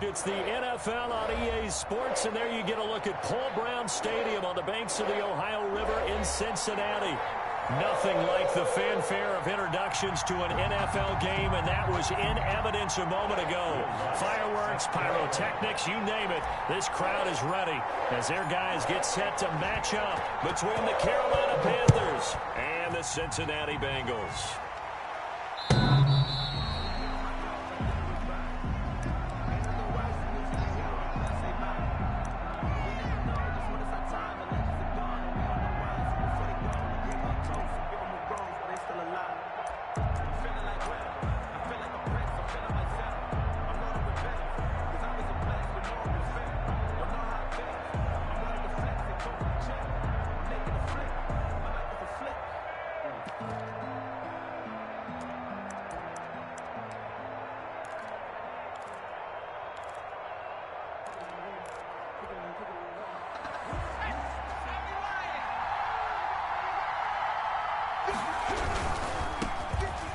It's the NFL on EA Sports, and there you get a look at Paul Brown Stadium on the banks of the Ohio River in Cincinnati. Nothing like the fanfare of introductions to an NFL game, and that was in evidence a moment ago. Fireworks, pyrotechnics, you name it. This crowd is ready as their guys get set to match up between the Carolina Panthers and the Cincinnati Bengals.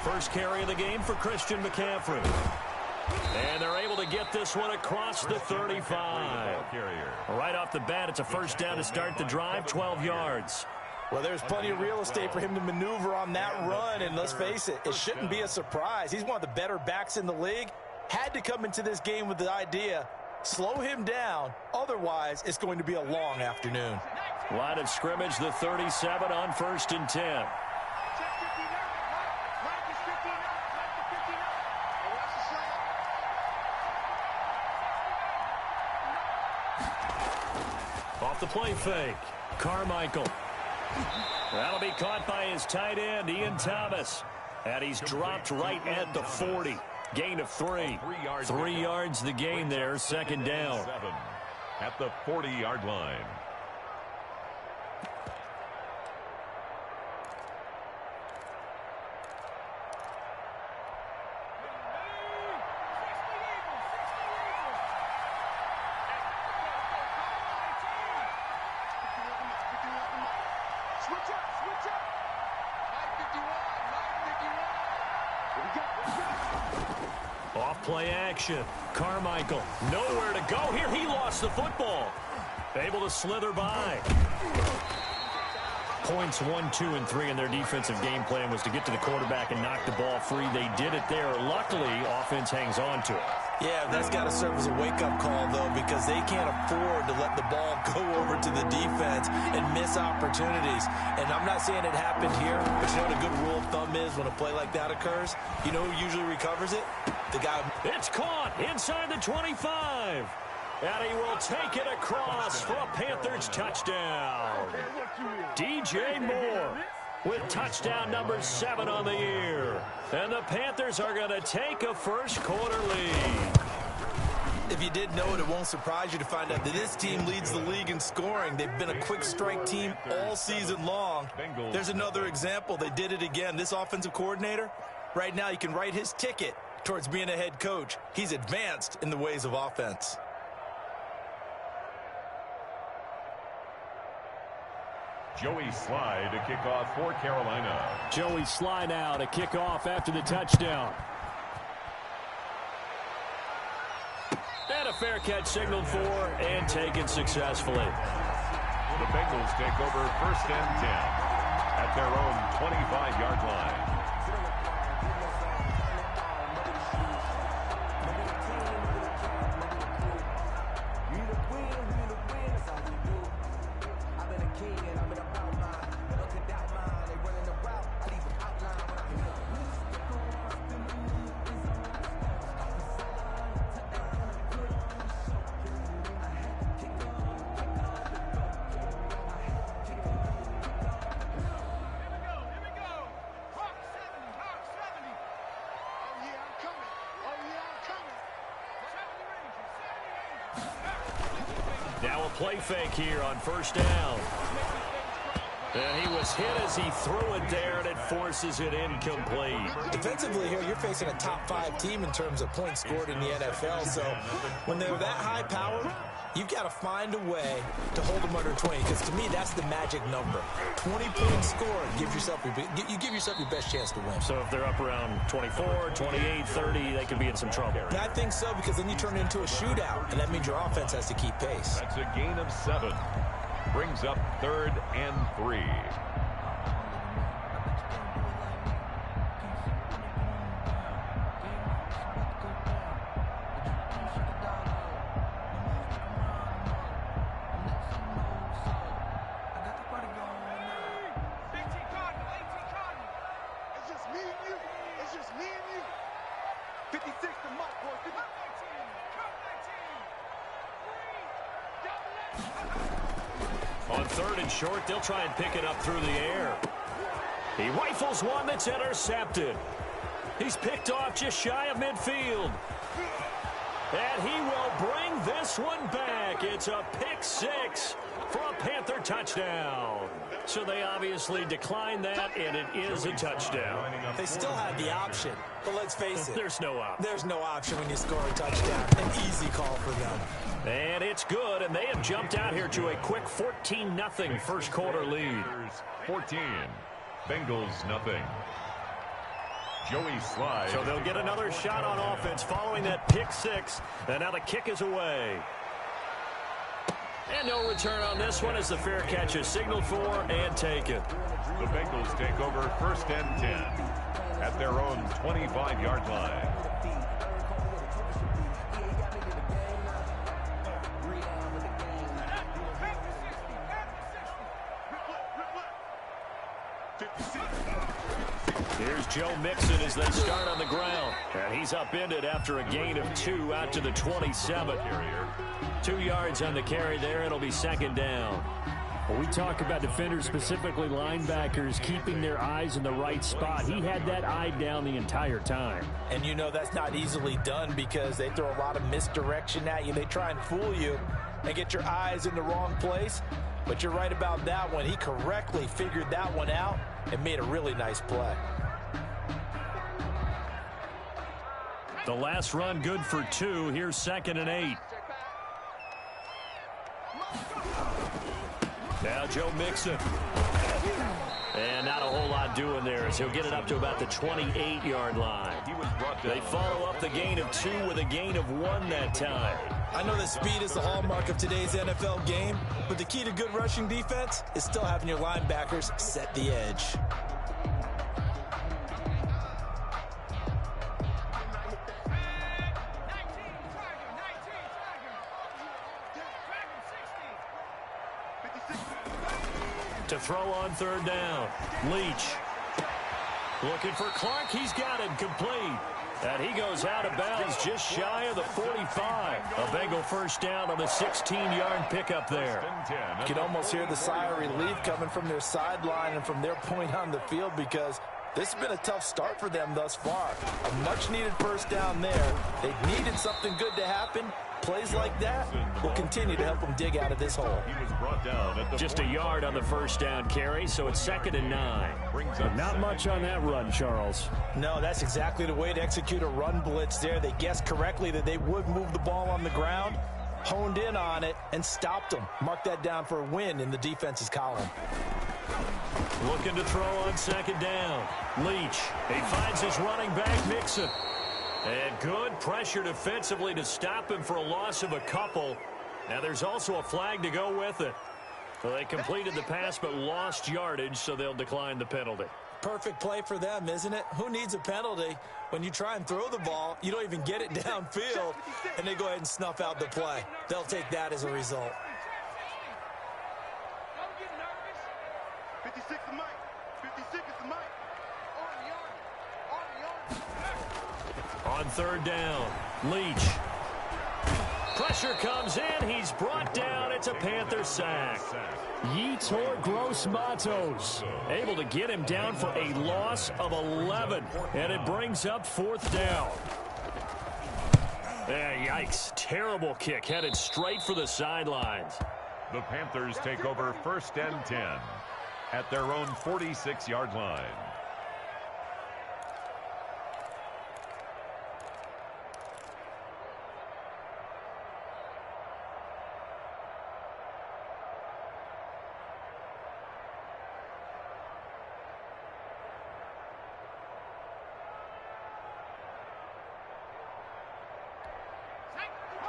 First carry of the game for Christian McCaffrey. And they're able to get this one across the 35. Right off the bat, it's a first down to start the drive, 12 yards. Well, there's plenty of real estate for him to maneuver on that run, and let's face it, it shouldn't be a surprise. He's one of the better backs in the league. Had to come into this game with the idea, slow him down, otherwise it's going to be a long afternoon. Line of scrimmage, the 37 on 1st and 10. Off the play fake, Carmichael. That'll be caught by his tight end, Ian Thomas. And he's dropped right at the 40. Gain of 3. 3 yards the gain there, second down. At the 40-yard line. Play action. Carmichael, nowhere to go here. He lost the football. Able to slither by. Points 1, 2, and 3 in their defensive game plan was to get to the quarterback and knock the ball free. They did it there. Luckily, offense hangs on to it. Yeah, that's got to serve as a wake-up call, though, because they can't afford to let the ball go over to the defense and miss opportunities. And I'm not saying it happened here, but you know what a good rule of thumb is when a play like that occurs? You know who usually recovers it? The guy. It's caught inside the 25. And he will take it across for a Panthers touchdown. DJ Moore with touchdown number 7 on the year. And the Panthers are going to take a first quarter lead. If you did know it, it won't surprise you to find out that this team leads the league in scoring. They've been a quick strike team all season long. There's another example. They did it again. This offensive coordinator, right now you can write his ticket towards being a head coach. He's advanced in the ways of offense. Joey Slye to kick off for Carolina. Joey Slye now to kick off after the touchdown. And a fair catch signaled for and taken successfully. The Bengals take over 1st and 10 at their own 25-yard line. Now a play fake here on 1st down. And he was hit as he threw it there, and it forces it incomplete. Defensively here, you're facing a top 5 team in terms of points scored in the NFL. So when they're that high powered, You've got to find a way to hold them under 20, because to me, that's the magic number. 20-point score gives yourself you give yourself your best chance to win. So if they're up around 24, 28, 30, they could be in some trouble. I think so, because then you turn it into a shootout, and that means your offense has to keep pace. That's a gain of 7. Brings up 3rd and 3. On 3rd and short, they'll try and pick it up through the air. He rifles one that's intercepted. He's picked off just shy of midfield. And he will bring this one back. It's a pick 6 for a Panther touchdown. So they obviously declined that, and it is a touchdown. They still had the option, but let's face it. There's no option. There's no option when you score a touchdown. An easy call for them. And it's good, and they have jumped out here to a quick 14-0 first quarter lead. 14. Bengals nothing. Joey Slye. So they'll get another shot on offense following that pick 6, and now the kick is away. And no return on this one as the fair catch is signaled for and taken. The Bengals take over 1st and 10 at their own 25-yard line. Here's Joe Mixon as they start on the ground. And he's upended after a gain of 2 out to the 27. 2 yards on the carry there. It'll be 2nd down. Well, we talk about defenders, specifically linebackers, keeping their eyes in the right spot. He had that eye down the entire time. And you know that's not easily done because they throw a lot of misdirection at you. They try and fool you and get your eyes in the wrong place. But you're right about that one. He correctly figured that one out and made a really nice play. The last run good for 2. Here's 2nd and 8. Now Joe Mixon. And not a whole lot doing there as he'll get it up to about the 28-yard line. They follow up the gain of 2 with a gain of 1 that time. I know that speed is the hallmark of today's NFL game, but the key to good rushing defense is still having your linebackers set the edge. To throw on 3rd down. Leach. Looking for Clark. He's got it complete. And he goes out of bounds just shy of the 45. A Bengal first down on the 16-yard pickup there. You can almost hear the sigh of relief coming from their sideline and from their point on the field because this has been a tough start for them thus far. A much-needed first down there. They needed something good to happen. Plays like that will continue to help them dig out of this hole. He was brought down at the Just a yard on the first down carry, so it's 2nd and 9. Not much on that run, Charles. No, that's exactly the way to execute a run blitz there. They guessed correctly that they would move the ball on the ground, honed in on it, and stopped them. Mark that down for a win in the defense's column. Looking to throw on 2nd down. Leach. He finds his running back, Mixon. And good pressure defensively to stop him for a loss of a couple. Now there's also a flag to go with it. So they completed the pass but lost yardage, so they'll decline the penalty. Perfect play for them, isn't it? Who needs a penalty? When you try and throw the ball, you don't even get it downfield, and they go ahead and snuff out the play. They'll take that as a result. 56 is Mike. 56 is Mike. On 3rd down, Leach. Pressure comes in. He's brought down. It's a Panther sack. Yetur Gross-Matos. Able to get him down for a loss of 11. And it brings up 4th down. Yikes. Terrible kick. Headed straight for the sidelines. The Panthers take over 1st and 10 at their own 46-yard line.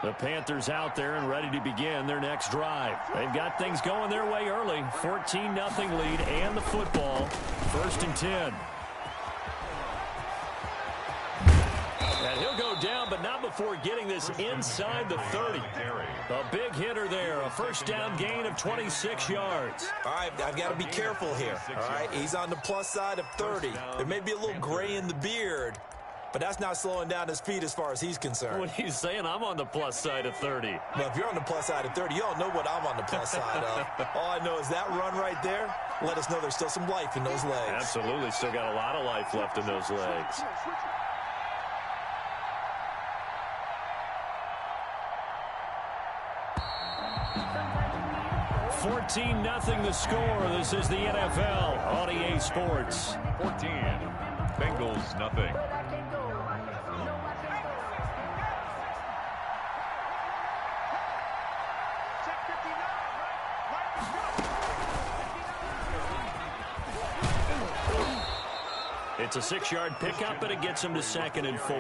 The Panthers out there and ready to begin their next drive. They've got things going their way early. 14-0 lead and the football. 1st and 10. And he'll go down, but not before getting this inside the 30. A big hitter there. A first down gain of 26 yards. All right, I've got to be careful here. All right, he's on the plus side of 30. There may be a little gray in the beard, but that's not slowing down his feet as far as he's concerned. What are you saying? I'm on the plus side of 30. Well, if you're on the plus side of 30, you all know what I'm on the plus side of. All I know is that run right there let us know there's still some life in those legs. Absolutely. Still got a lot of life left in those legs. 14-0 the score. This is the NFL on EA Sports. 14. Bengals nothing. It's a 6-yard pickup, and it gets him to 2nd and 4.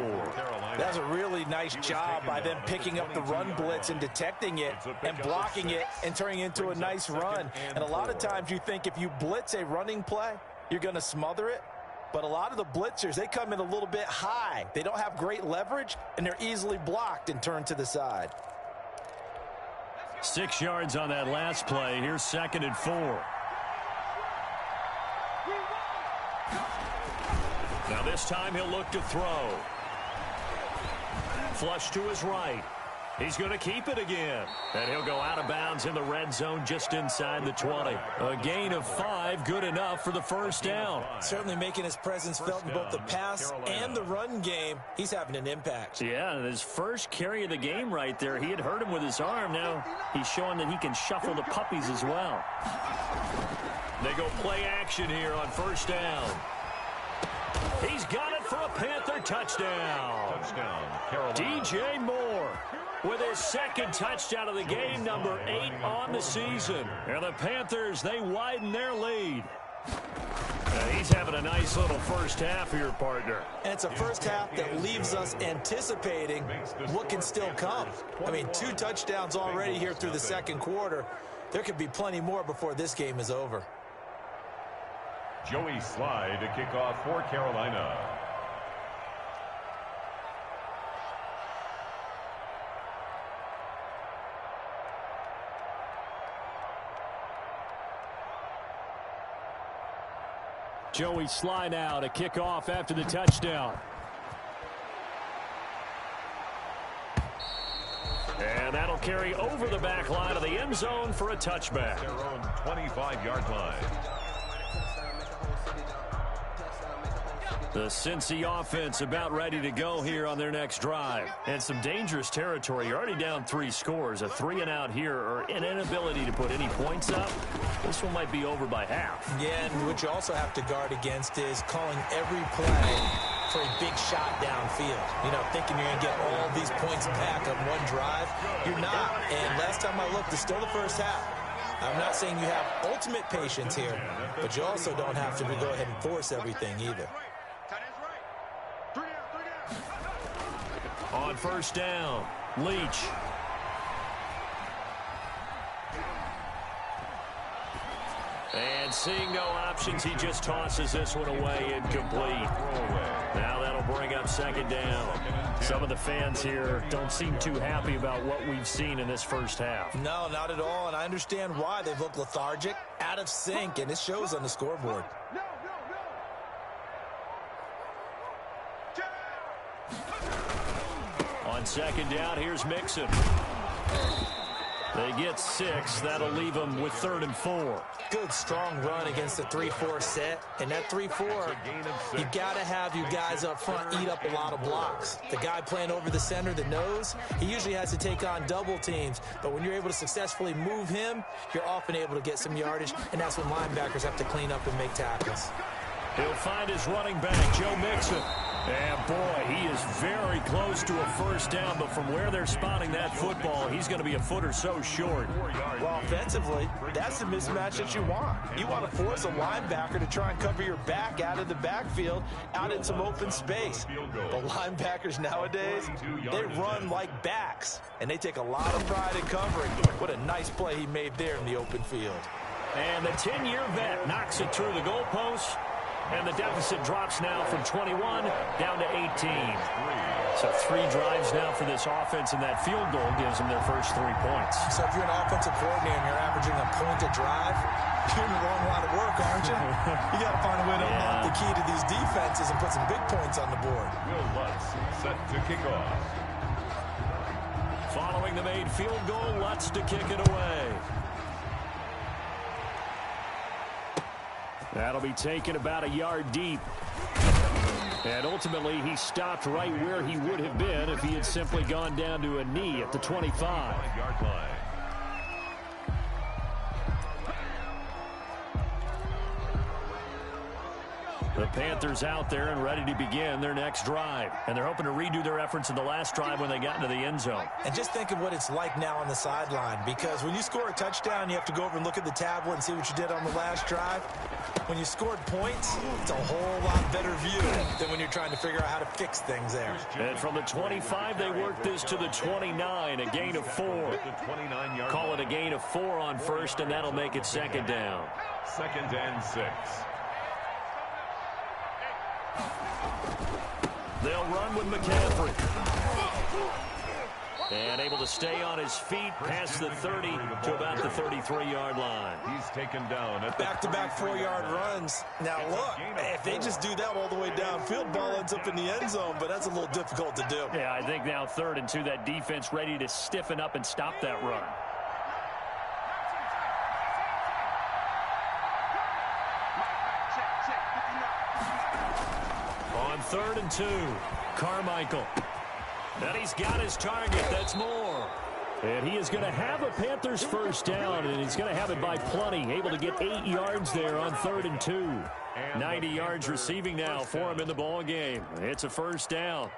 That's a really nice job by them picking up the run blitz and detecting it and blocking it and turning it into a nice run. And a lot of times you think if you blitz a running play, you're going to smother it. But a lot of the blitzers, they come in a little bit high. They don't have great leverage, and they're easily blocked and turned to the side. 6 yards on that last play. Here's 2nd and 4. Now this time he'll look to throw. Flush to his right. He's going to keep it again. And he'll go out of bounds in the red zone just inside the 20. A gain of 5, good enough for the first down. Certainly making his presence felt in both the pass and the run game. He's having an impact. Yeah, his first carry of the game right there. He had hurt him with his arm. Now he's showing that he can shuffle the puppies as well. They go play action here on first down. He's got it for a Panther touchdown. Carolina. DJ Moore with his 2nd touchdown of the game, number 8 on the season. And the Panthers, they widen their lead. He's having a nice little first half here, partner. And it's a first half that leaves us anticipating what can still come. I mean, 2 touchdowns already here through the 2nd quarter. There could be plenty more before this game is over. Joey Slye to kick off for Carolina. Joey Slye now to kick off after the touchdown. And that'll carry over the back line of the end zone for a touchback. Their own 25-yard line. The Cincy offense about ready to go here on their next drive. And some dangerous territory. You're already down 3 scores. A 3-and-out here or an inability to put any points up. This one might be over by half. Yeah, and what you also have to guard against is calling every play for a big shot downfield. You know, thinking you're going to get all these points back on one drive. You're not. And last time I looked, it's still the first half. I'm not saying you have ultimate patience here, but you also don't have to go ahead and force everything either. On first down, Leach. And seeing no options, he just tosses this one away, incomplete. Now that'll bring up 2nd down. Some of the fans here don't seem too happy about what we've seen in this first half. No, not at all, and I understand why. They've looked lethargic, out of sync, and it shows on the scoreboard. On 2nd down, here's Mixon. They get 6. That'll leave them with 3rd and 4. Good, strong run against the 3-4 set. And that 3-4, you got to have you guys up front eat up a lot of blocks. The guy playing over the center, the nose, he usually has to take on double teams. But when you're able to successfully move him, you're often able to get some yardage. And that's when linebackers have to clean up and make tackles. He'll find his running back, Joe Mixon. And boy, he is very close to a first down, but from where they're spotting that football, he's going to be a foot or so short. Well, offensively, that's the mismatch that you want. You want to force a linebacker to try and cover your back out of the backfield, out in some open space. The linebackers nowadays, they run like backs, and they take a lot of pride in covering. What a nice play he made there in the open field. And the 10-year vet knocks it through the goalpost. And the deficit drops now from 21 down to 18. So 3 drives now for this offense, and that field goal gives them their first 3 points. So if you're an offensive coordinator and you're averaging a point a drive, you're in the wrong line of work, aren't you? You got to find a way to unlock the key to these defenses and put some big points on the board. Will Lutz set to kick off. Following the made field goal, Lutz to kick it away. That'll be taken about a yard deep. And ultimately, he stopped right where he would have been if he had simply gone down to a knee at the 25-yard line. The Panthers out there and ready to begin their next drive. And they're hoping to redo their efforts in the last drive when they got into the end zone. And just think of what it's like now on the sideline, because when you score a touchdown, you have to go over and look at the tablet and see what you did on the last drive. When you scored points, it's a whole lot better view than when you're trying to figure out how to fix things there. And from the 25, they work this to the 29, a gain of 4. Call it a gain of 4 on first, and that'll make it second down. 2nd and 6. They'll run with McCaffrey. And able to stay on his feet past the 30 to about the 33-yard line. He's taken down at back-to-back 4-yard runs. Now, look, if they just do that all the way downfield, ball ends up in the end zone, but that's a little difficult to do. Yeah, I think now 3rd and 2, that defense ready to stiffen up and stop that run. On 3rd and 2, Carmichael. And he's got his target. That's Moore. And he is going to have a Panthers first down, and he's going to have it by plenty. Able to get 8 yards there on 3rd and 2. 90 yards receiving now for him in the ball game. It's a first down.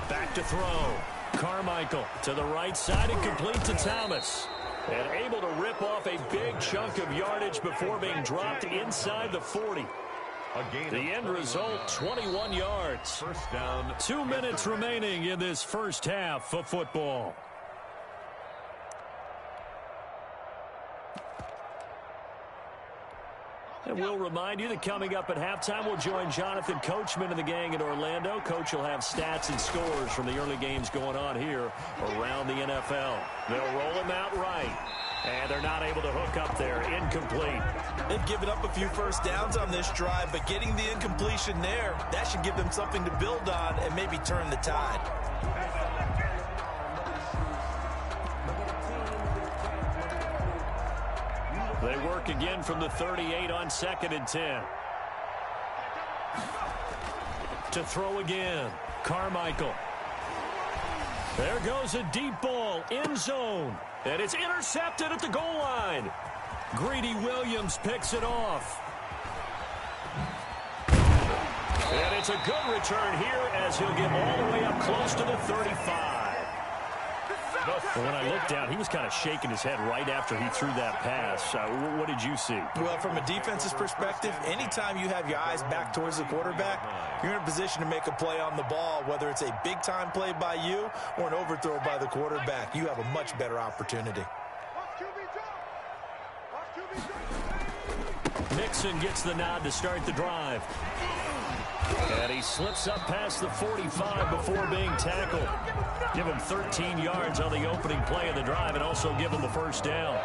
Back to throw. Carmichael to the right side and complete to Thomas. And able to rip off a big chunk of yardage before being dropped inside the 40. The end result, 21 yards. First down. 2 minutes remaining in this first half of football. And we'll remind you that coming up at halftime, we'll join Jonathan Coachman and the gang in Orlando. Coach will have stats and scores from the early games going on here around the NFL. They'll roll him out right. And they're not able to hook up there. Incomplete. They've given up a few first downs on this drive, but getting the incompletion there, that should give them something to build on and maybe turn the tide. They work again from the 38 on 2nd and 10. To throw again. Carmichael. There goes a deep ball. End zone. And it's intercepted at the goal line. Greedy Williams picks it off. And it's a good return here as he'll get all the way up close to the 35. But when I looked down, he was kind of shaking his head right after he threw that pass. What did you see? Well, from a defense's perspective, anytime you have your eyes back towards the quarterback, you're in a position to make a play on the ball, whether it's a big-time play by you or an overthrow by the quarterback. You have a much better opportunity. Mixon gets the nod to start the drive. And he slips up past the 45 before being tackled. Give him 13 yards on the opening play of the drive and also give him the first down.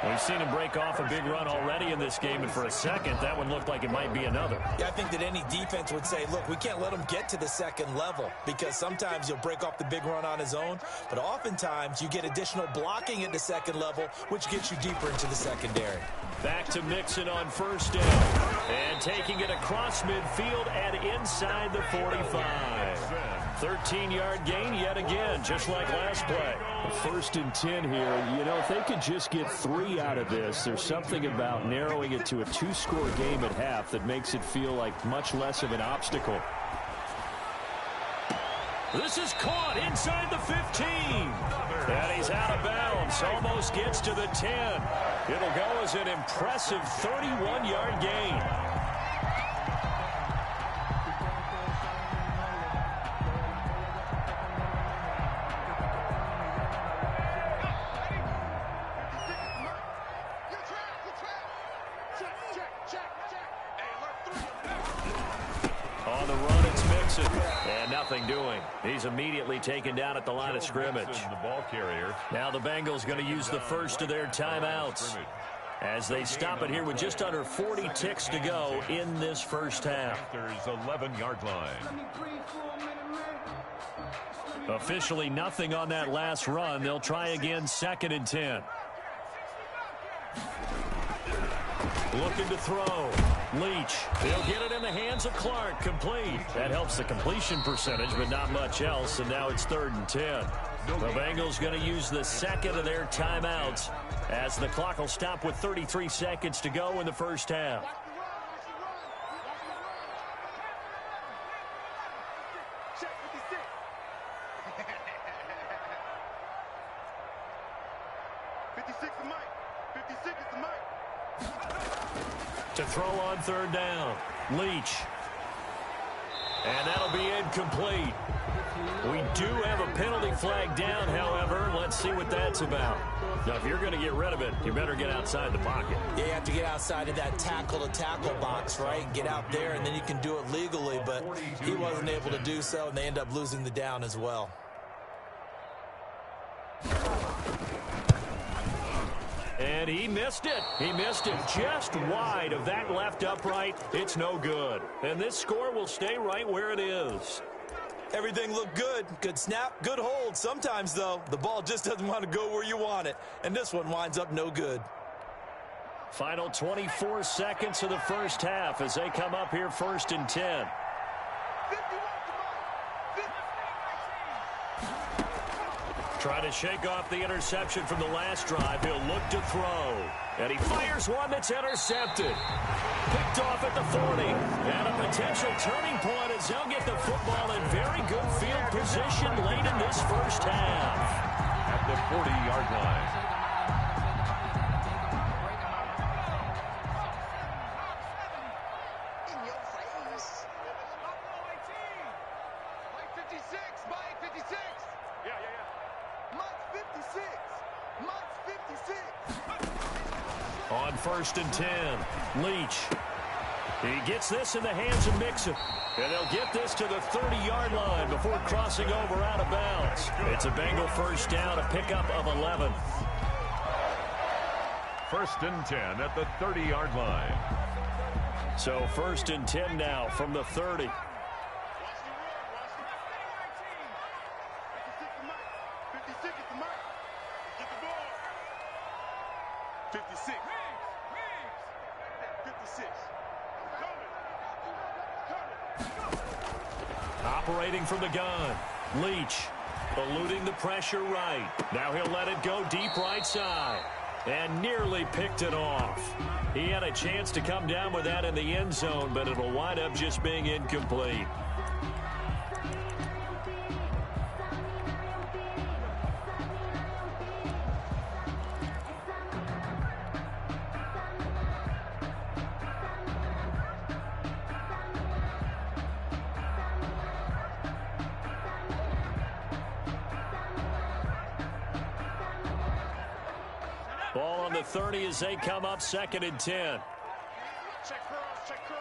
We've seen him break off a big run already in this game, and for a second, that one looked like it might be another. Yeah, I think that any defense would say, look, we can't let him get to the second level, because sometimes he'll break off the big run on his own, but oftentimes you get additional blocking at the second level, which gets you deeper into the secondary. Back to Mixon on first down, and taking it across midfield and inside the 45. 13-yard gain yet again, just like last play. 1st and 10 here. You know, if they could just get 3 out of this, there's something about narrowing it to a 2-score game at half that makes it feel like much less of an obstacle. This is caught inside the 15. And he's out of bounds. Almost gets to the 10. It'll go as an impressive 31-yard gain. On the run, it's Mixon. And nothing doing. He's immediately taken down at the line of scrimmage. The ball carrier. Now the Bengals going to use the first of their timeouts as they stop it here with just under 40 ticks to go in this first half. There's 11-yard line. Officially nothing on that last run. They'll try again 2nd and 10. Looking to throw. Leach. He'll get it in the hands of Clark. Complete. That helps the completion percentage, but not much else. And now it's 3rd and 10. The Bengals going to use the second of their timeouts as the clock will stop with 33 seconds to go in the first half. Check 56. 56 is Mike. 56 is the Mike. To throw on 3rd down. Leach. And that'll be incomplete. We do have a penalty flag down, however. Let's see what that's about. Now, if you're going to get rid of it, you better get outside the pocket. Yeah, you have to get outside of that tackle-to-tackle box, right? Get out there, and then you can do it legally, but he wasn't able to do so, and they end up losing the down as well. And he missed it. He missed it just wide of that left upright. It's no good. And this score will stay right where it is. Everything looked good. Good snap, good hold. Sometimes, though, the ball just doesn't want to go where you want it. And this one winds up no good. Final 24 seconds of the first half as they come up here 1st and 10. Trying to shake off the interception from the last drive. He'll look to throw. And he fires one that's intercepted. Picked off at the 40. And a potential turning point as they'll get the football in very good field position late in this first half. At the 40-yard line. In your face. Mike 56. Mike 56. Yeah. Mike 56. Mike 56. On 1st and 10, Leach. He gets this in the hands of Mixon. And they'll get this to the 30-yard line before crossing over out of bounds. It's a Bengal first down, a pickup of 11. 1st and 10 at the 30-yard line. So 1st and 10 now from the 30. 56. 56. Operating from the gun. Leach eluding the pressure right. Now he'll let it go deep right side. And nearly picked it off. He had a chance to come down with that in the end zone, but it'll wind up just being incomplete. Ball on the 30 as they come up 2nd and 10. Check cross, check cross.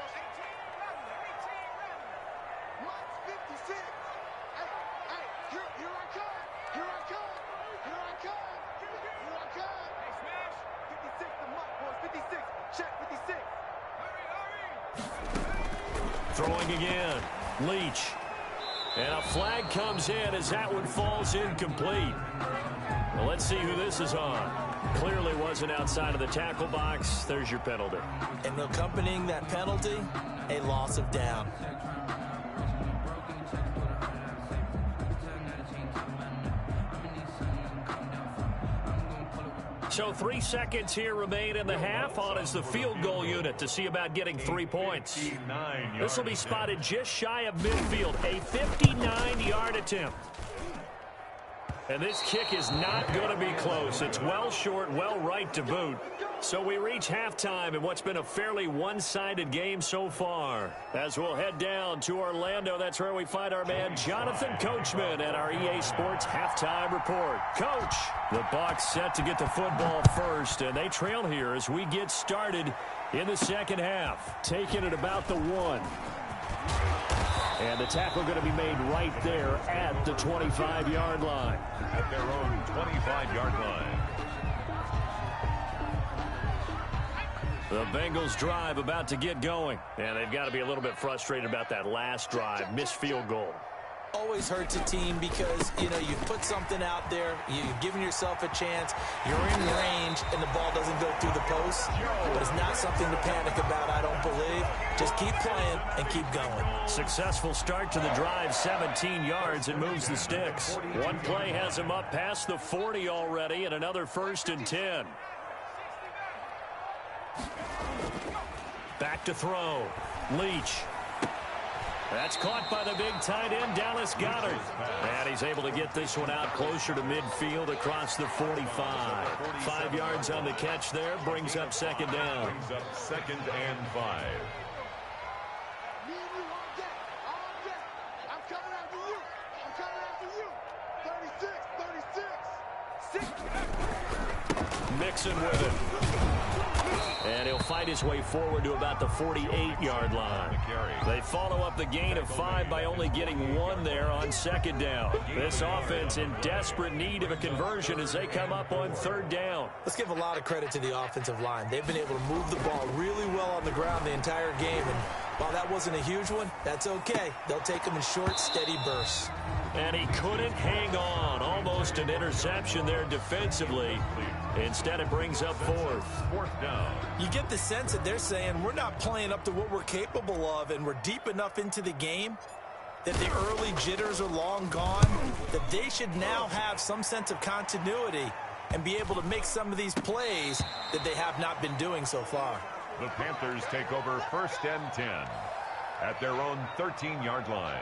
Mike's 56. Hey, here I come. Here I come. Here I come. Here I come. Hey, smash. 56. the mark, boys. 56. Check 56. Throwing again. Leach. And a flag comes in as that one falls incomplete. Well, let's see who this is on. Clearly wasn't outside of the tackle box. There's your penalty. And accompanying that penalty, a loss of down. So 3 seconds here remain in the half. On is the field goal unit to see about getting 3 points. This will be spotted just shy of midfield. A 59-yard attempt. And this kick is not going to be close. It's well short, well right to boot. So we reach halftime in what's been a fairly one-sided game so far. As we'll head down to Orlando, that's where we find our man Jonathan Coachman at our EA Sports Halftime Report. Coach, the Bucs set to get the football first, and they trail here as we get started in the second half. Taking it about the 1. And the tackle going to be made right there at the 25-yard line. At their own 25-yard line. The Bengals drive about to get going. And they've got to be a little bit frustrated about that last drive. Missed field goal. Always hurts a team because, you know, you put something out there, you've given yourself a chance, you're in range, and the ball doesn't go through the post. But it's not something to panic about, I don't believe. Just keep playing and keep going. Successful start to the drive, 17 yards, and moves the sticks. One play has him up past the 40 already, and another 1st and 10. Back to throw. Leach. That's caught by the big tight end, Dallas Goedert. And he's able to get this one out closer to midfield across the 45. 5 yards on the catch there, brings up second down. Brings up 2nd and 5. Me and you all day. All day. I'm coming after you. I'm coming after you. 36. Mixon with it. And he'll fight his way forward to about the 48-yard line. They follow up the gain of 5 by only getting 1 there on second down. This offense in desperate need of a conversion as they come up on 3rd down. Let's give a lot of credit to the offensive line. They've been able to move the ball really well on the ground the entire game. And while that wasn't a huge one, that's okay. They'll take them in short, steady bursts. And he couldn't hang on. Almost an interception there defensively. Instead, it brings up 4th down. You get the sense that they're saying we're not playing up to what we're capable of, and we're deep enough into the game that the early jitters are long gone, that they should now have some sense of continuity and be able to make some of these plays that they have not been doing so far. The Panthers take over 1st and 10 at their own 13-yard line.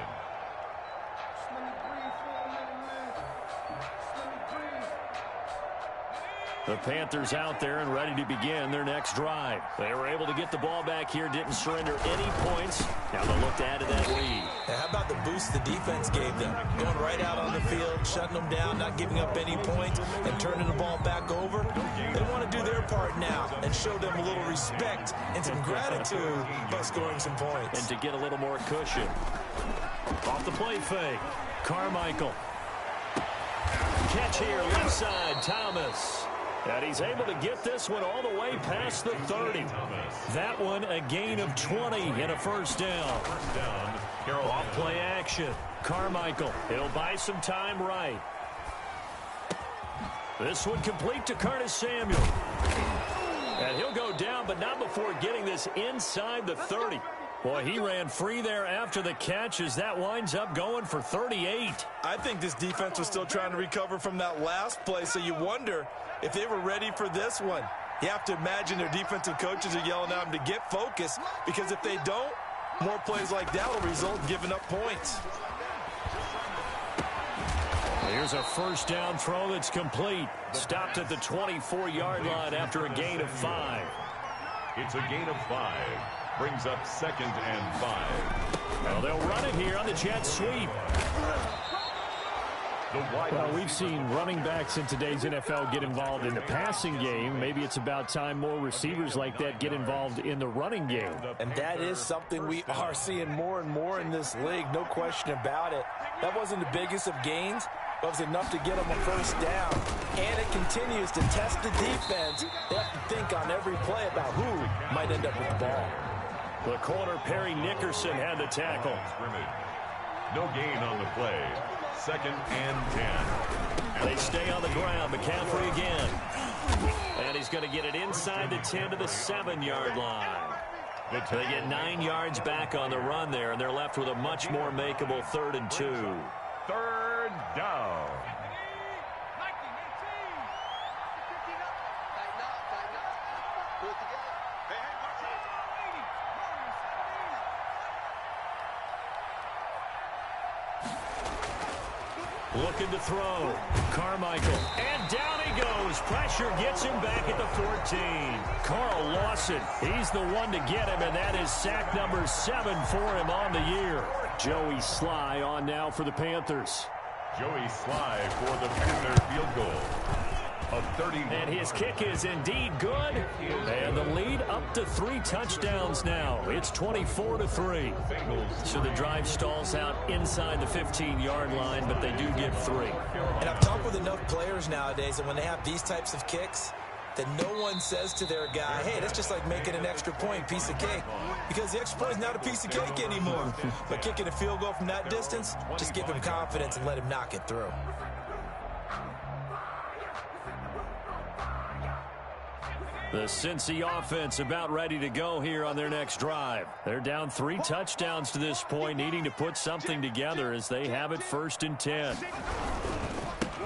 The Panthers out there and ready to begin their next drive. They were able to get the ball back here, didn't surrender any points. Now they'll look to add to that lead. Now, how about the boost the defense gave them? Going right out on the field, shutting them down, not giving up any points, and turning the ball back over. They want to do their part now and show them a little respect and some gratitude by scoring some points. And to get a little more cushion. Off the play fake. Carmichael. Catch here, left side, Thomas. And he's able to get this one all the way past the 30. That one a gain of 20 and a 1st down. Off play action. Carmichael. He'll buy some time right. This one complete to Curtis Samuel. And he'll go down, but not before getting this inside the 30. Boy, he ran free there after the catch as that winds up going for 38. I think this defense was still trying to recover from that last play, so you wonder if they were ready for this one. You have to imagine their defensive coaches are yelling at them to get focused, because if they don't, more plays like that will result in giving up points. Here's a 1st down throw that's complete. Stopped at the 24-yard line after a gain of 5. It's a gain of 5. Brings up 2nd and 5. Well, they'll run it here on the jet sweep. Well, we've seen running backs in today's NFL get involved in the passing game. Maybe it's about time more receivers like that get involved in the running game. And that is something we are seeing more and more in this league, no question about it. That wasn't the biggest of gains, but it was enough to get them a first down. And it continues to test the defense. They have to think on every play about who might end up with the ball. The corner, Perry Nickerson, had the tackle. No gain on the play. 2nd and 10. They stay on the ground. McCaffrey again. And he's going to get it inside the 10 to the 7-yard line. They get 9 yards back on the run there, and they're left with a much more makeable 3rd and 2. 3rd down. Looking to throw. Carmichael. And down he goes. Pressure gets him back at the 14. Carl Lawson, he's the one to get him, and that is sack number 7 for him on the year. Joey Sly on now for the Panthers. Joey Sly for the Panther field goal. And his kick is indeed good. And the lead up to 3 touchdowns now. It's 24-3. So the drive stalls out inside the 15-yard line, but they do get 3. And I've talked with enough players nowadays, and when they have these types of kicks, that no one says to their guy, hey, that's just like making an extra point, piece of cake. Because the extra point is not a piece of cake anymore. But kicking a field goal from that distance, just give him confidence and let him knock it through. The Cincy offense about ready to go here on their next drive. They're down 3 touchdowns to this point, needing to put something together as they have it 1st and 10.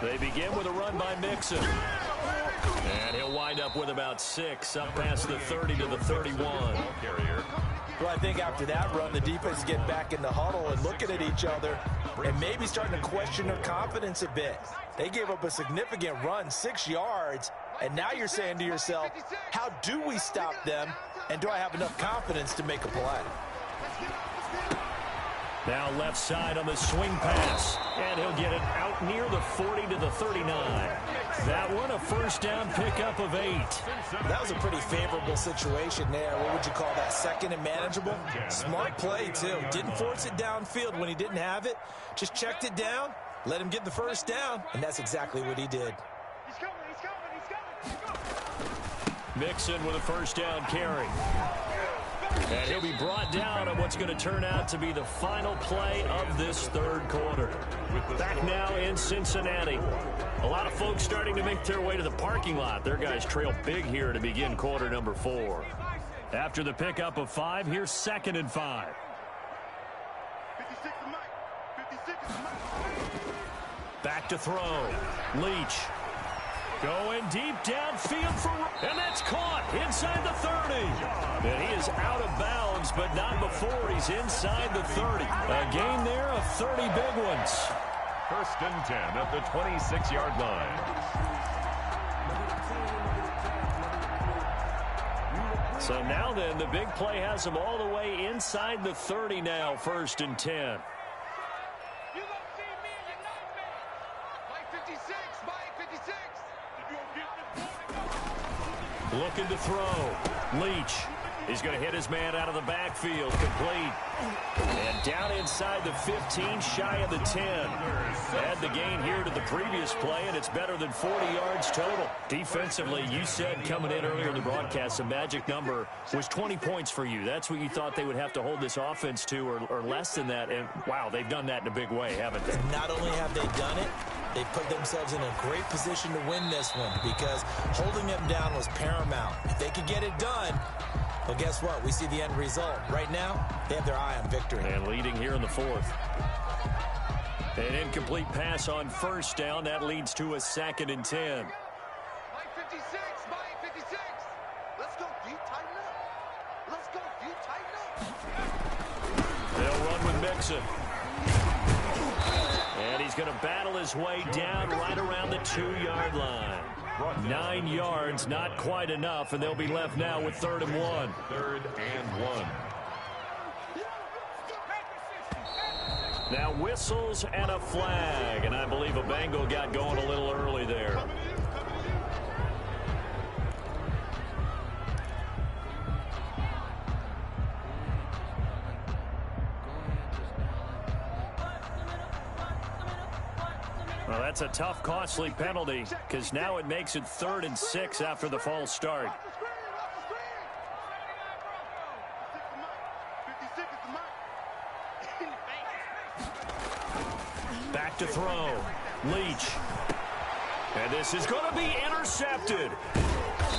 They begin with a run by Mixon. And he'll wind up with about 6, up past the 30 to the 31. Well, I think after that run, the defense get back in the huddle and looking at each other and maybe starting to question their confidence a bit. They gave up a significant run, 6 yards, and now you're saying to yourself, how do we stop them, and do I have enough confidence to make a play? Now left side on the swing pass, and he'll get it out near the 40 to the 39. That one, a first down pickup of 8. That was a pretty favorable situation there. What would you call that, 2nd and manageable? Smart play, too. Didn't force it downfield when he didn't have it. Just checked it down, let him get the first down, and that's exactly what he did. Mixon with a first down carry. And he'll be brought down on what's going to turn out to be the final play of this 3rd quarter. Back now in Cincinnati. A lot of folks starting to make their way to the parking lot. Their guys trail big here to begin quarter number 4. After the pickup of 5, here's 2nd and 5. Back to throw. Leach. Going deep downfield for, and that's caught inside the 30. And he is out of bounds, but not before he's inside the 30. A gain there of 30 big ones. 1st and 10 at the 26-yard line. So now then, the big play has him all the way inside the 30 now, 1st and 10. Looking to throw. Leach. He's going to hit his man out of the backfield. Complete. And down inside the 15, shy of the 10. Add the gain here to the previous play, and it's better than 40 yards total. Defensively, you said coming in earlier in the broadcast, the magic number was 20 points for you. That's what you thought they would have to hold this offense to, or less than that. And, wow, they've done that in a big way, haven't they? Not only have they done it, they put themselves in a great position to win this one because holding them down was paramount. If they could get it done, well, guess what? We see the end result. Right now, they have their eye on victory. And leading here in the 4th. An incomplete pass on first down. That leads to a 2nd and 10. Mike 56, Mike 56. Let's go, deep, tighten up. Let's go, deep, tighten up. They'll run with Mixon. And he's going to battle his way down right around the 2-yard line. 9 yards, not quite enough, and they'll be left now with 3rd and 1. 3rd and 1. Now whistles and a flag, and I believe a Bengal got going a little early there. Well, that's a tough, costly penalty because now it makes it 3rd and 6 after the false start. Back to throw. Leach. And this is going to be intercepted.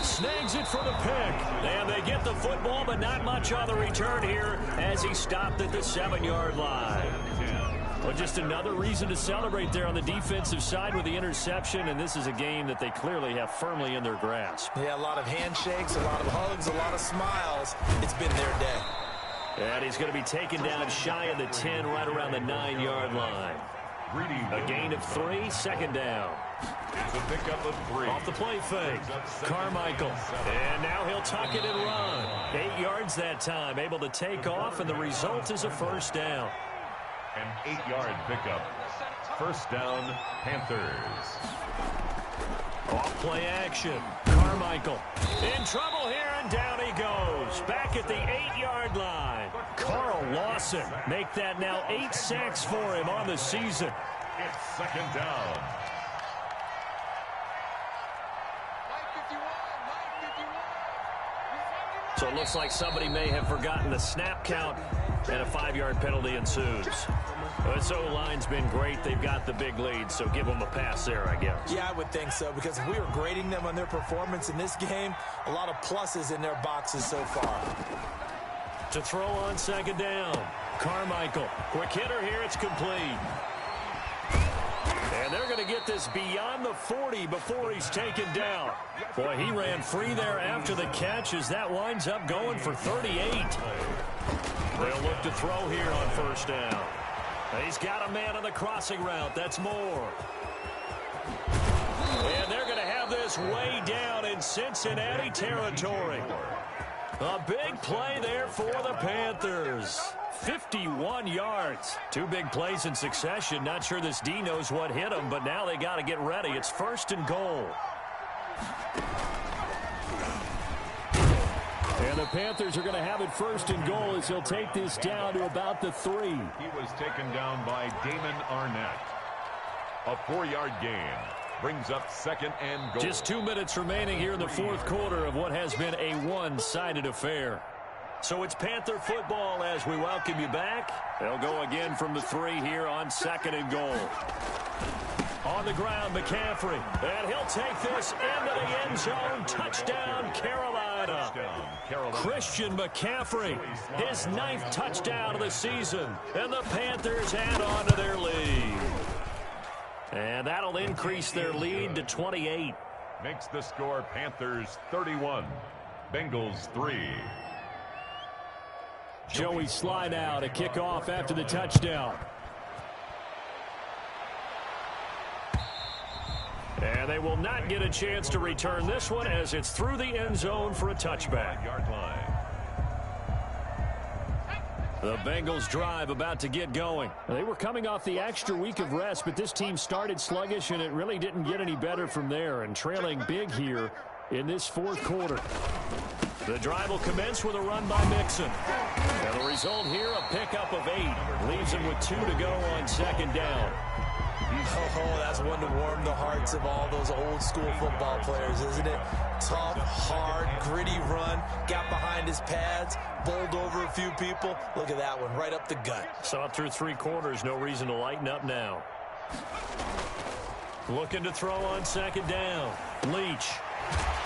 Snags it for the pick. And they get the football, but not much on the return here as he stopped at the 7-yard line. Well, just another reason to celebrate there on the defensive side with the interception, and this is a game that they clearly have firmly in their grasp. Yeah, a lot of handshakes, a lot of hugs, a lot of smiles. It's been their day. And he's going to be taken down shy of the 10, right around the 9-yard line. A gain of 3, 2nd down. It's a pickup of 3. Off the play fake, Carmichael. And now he'll tuck it and run. 8 yards that time, able to take off, and the result is a 1st down. An 8-yard pickup. 1st down, Panthers. Off play action. Carmichael in trouble here, and down he goes. Back at the 8-yard line. Carl Lawson make that now 8 sacks for him on the season. It's 2nd down. So it looks like somebody may have forgotten the snap count, and a 5-yard penalty ensues. This O-line's been great. They've got the big lead, so give them a pass there, I guess. Yeah, I would think so, because if we were grading them on their performance in this game, a lot of pluses in their boxes so far. To throw on 2nd down, Carmichael. Quick hitter here, it's complete. And they're going to get this beyond the 40 before he's taken down. Boy, he ran free there after the catch as that winds up going for 38. They'll look to throw here on 1st down. He's got a man on the crossing route. That's Moore. And they're going to have this way down in Cincinnati territory. A big play there for the Panthers. 51 yards. 2 big plays in succession. Not sure this D knows what hit him, but now they got to get ready. It's 1st and goal. And the Panthers are going to have it 1st and goal as he'll take this down to about the 3. He was taken down by Damon Arnett. A 4-yard gain brings up 2nd and goal. Just 2 minutes remaining here in the 4th quarter of what has been a one-sided affair. So it's Panther football as we welcome you back. They'll go again from the 3 here on 2nd and goal. On the ground, McCaffrey. And he'll take this into the end zone. Touchdown, Carolina. Christian McCaffrey, his 9th touchdown of the season. And the Panthers add on to their lead. And that'll increase their lead to 28. Makes the score Panthers 31, Bengals 3. Joey slide out to kick off after the touchdown. And they will not get a chance to return this one as it's through the end zone for a touchback. Yard line. The Bengals drive about to get going. They were coming off the extra week of rest, but this team started sluggish, and it really didn't get any better from there, and trailing big here in this 4th quarter. The drive will commence with a run by Mixon. And the result here, a pickup of 8. Leaves him with 2 to go on 2nd down. Oh, that's one to warm the hearts of all those old school football players, isn't it? Tough, hard, gritty run. Got behind his pads, bowled over a few people. Look at that one, right up the gut. Saw it through 3 quarters. No reason to lighten up now. Looking to throw on 2nd down. Leach.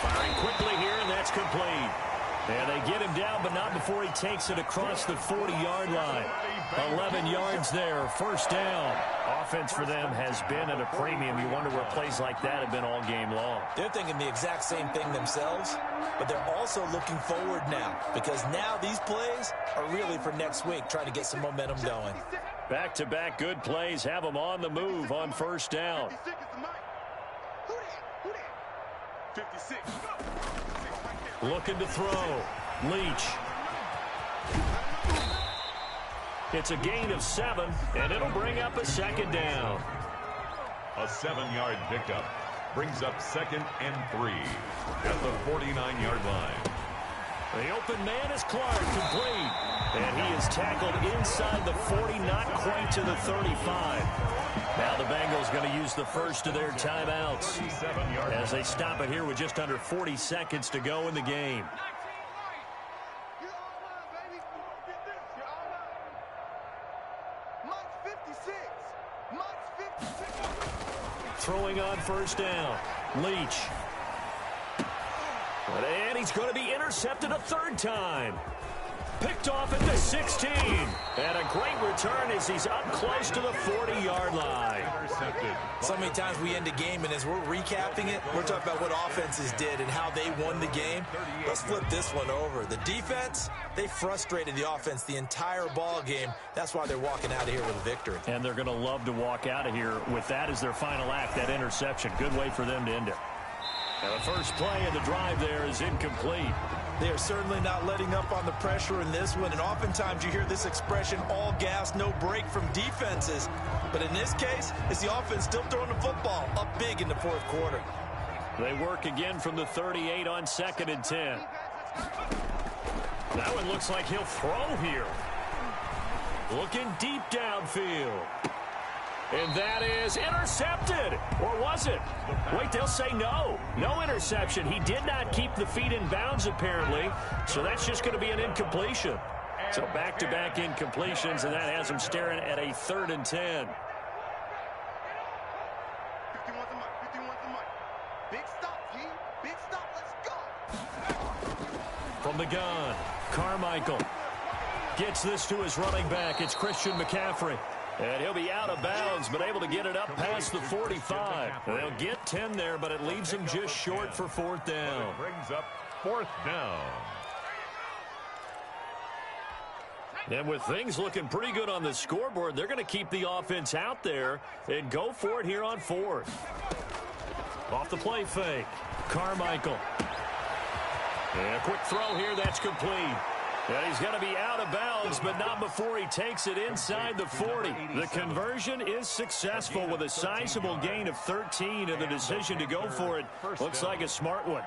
Firing quickly here, and that's complete. And they get him down, but not before he takes it across the 40-yard line. 11 yards there, 1st down. Offense for them has been at a premium. You wonder where plays like that have been all game long. They're thinking the exact same thing themselves, but they're also looking forward now, because now these plays are really for next week, trying to get some momentum going. Back-to-back good plays have them on the move on 1st down. 56. Looking to throw. Leach. It's a gain of 7, and it'll bring up a second down. A 7-yard pickup brings up 2nd and 3 at the 49-yard line. The open man is Clark, complete. And he is tackled inside the 40, not quite to the 35. Now the Bengals going to use the first of their timeouts as they stop it here with just under 40 seconds to go in the game. Throwing on first down. Leach. And he's going to be intercepted a third time. Picked off at the 16. And a great return as he's up close to the 40-yard line. Intercepted. So many times we end a game, and as we're recapping it, we're talking about what offenses did and how they won the game. Let's flip this one over. The defense, they frustrated the offense the entire ball game. That's why they're walking out of here with a victory. And they're going to love to walk out of here with that as their final act, that interception. Good way for them to end it. Now the first play of the drive there is incomplete. They are certainly not letting up on the pressure in this one, and oftentimes you hear this expression, all gas, no break from defenses. But in this case, it's the offense still throwing the football up big in the fourth quarter. They work again from the 38 on 2nd and 10. That one looks like he'll throw here. Looking deep downfield. And that is intercepted. Or was it? Wait, they'll say no. No interception. He did not keep the feet in bounds, apparently. So that's just going to be an incompletion. So back-to-back incompletions, and that has him staring at a 3rd and 10. Big stop, team. Big stop. Let's go. From the gun, Carmichael gets this to his running back. It's Christian McCaffrey. And he'll be out of bounds, but able to get it up past the 45. They'll get 10 there, but it leaves them just short for 4th down. Brings up 4th down. And with things looking pretty good on the scoreboard, they're going to keep the offense out there and go for it here on 4th. Off the play fake, Carmichael. And a quick throw here, that's complete. And he's going to be out of bounds, but not before he takes it inside the 40. The conversion is successful with a sizable gain of 13, and the decision to go for it looks like a smart one.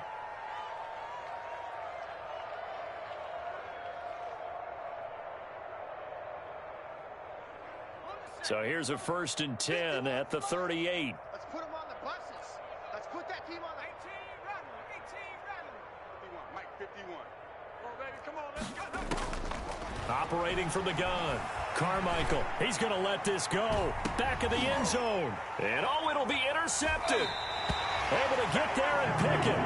So here's a 1st and 10 at the 38. Let's put them on the buses. Let's put that team on the 18 running. 51, Mike 51. Come on, baby, come on, let's go. Operating from the gun, Carmichael. He's going to let this go. Back of the end zone. And oh, it'll be intercepted. Able to get there and pick it.